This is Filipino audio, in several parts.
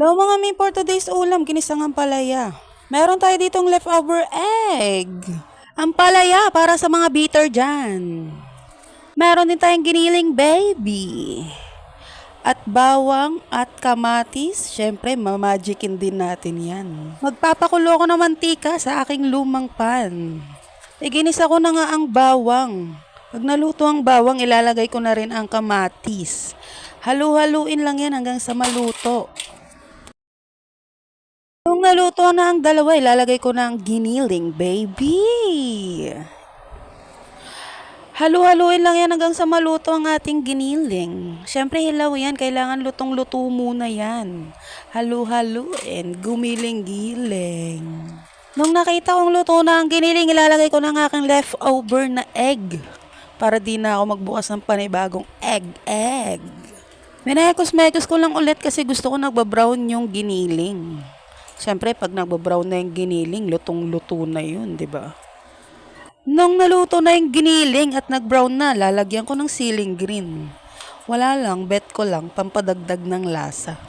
Hello mga mi, for today's ulam, ginisang ampalaya. Meron tayo ditong leftover egg. Ampalaya para sa mga bitter dyan. Meron din tayong giniling baby. At bawang at kamatis, syempre mamagicin din natin yan. Magpapakulo ko ng mantika sa aking lumang pan. Iginisa ko na nga ang bawang. Pag naluto ang bawang, ilalagay ko na rin ang kamatis. Halu-haluin lang yan hanggang sa maluto. Nung naluto na ang dalawa, ilalagay ko na ang giniling baby. Halu-haluin lang yan hanggang sa maluto ang ating giniling. Siyempre hilaw yan, kailangan lutong-luto muna yan. Halu-haluin, gumiling-giling. Nung nakita kong luto na ang giniling, ilalagay ko na ang aking leftover na egg. Para di na ako magbukas ng panibagong egg. Minekos-mekos ko lang ulit kasi gusto ko nagbabrown yung giniling. Siyempre, pag nagbabrown na yung giniling, lutong-luto na yun, di ba? Nung naluto na yung giniling at nag-brown na, lalagyan ko ng siling green. Wala lang, bet ko lang, pampadagdag ng lasa.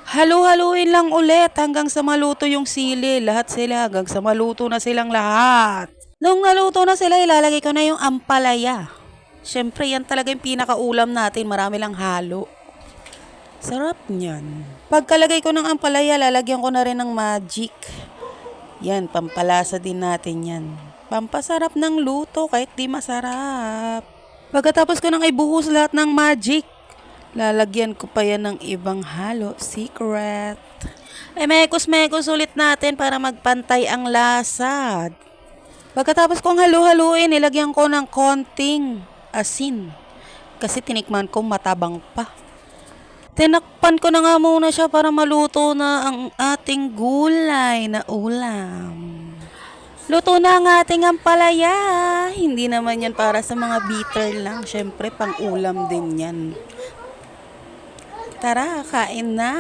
Halu-haluin lang ulit hanggang sa maluto yung sili. Lahat sila hanggang sa maluto na silang lahat. Nung naluto na sila, ilalagay ko na yung ampalaya. Siyempre, yan talaga yung pinakaulam natin. Marami lang halo. Sarap niyan. Pagkalagay ko ng ampalaya, lalagyan ko na rin ng magic. Yan, pampalasa din natin yan. Pampasarap ng luto kahit di masarap. Pagkatapos ko nang ibuhos lahat ng magic, lalagyan ko pa yan ng ibang halo, secret. Ay, mekos-mekos ulit natin para magpantay ang lasa. Pagkatapos kong halu-haluin, nilagyan ko ng konting asin. Kasi tinikman ko matabang pa. Tinakpan ko na nga muna siya para maluto na ang ating gulay na ulam. Luto na ang ating ampalaya. Hindi naman yan para sa mga bitter lang. Siyempre, pang ulam din yan. Tara, kain na!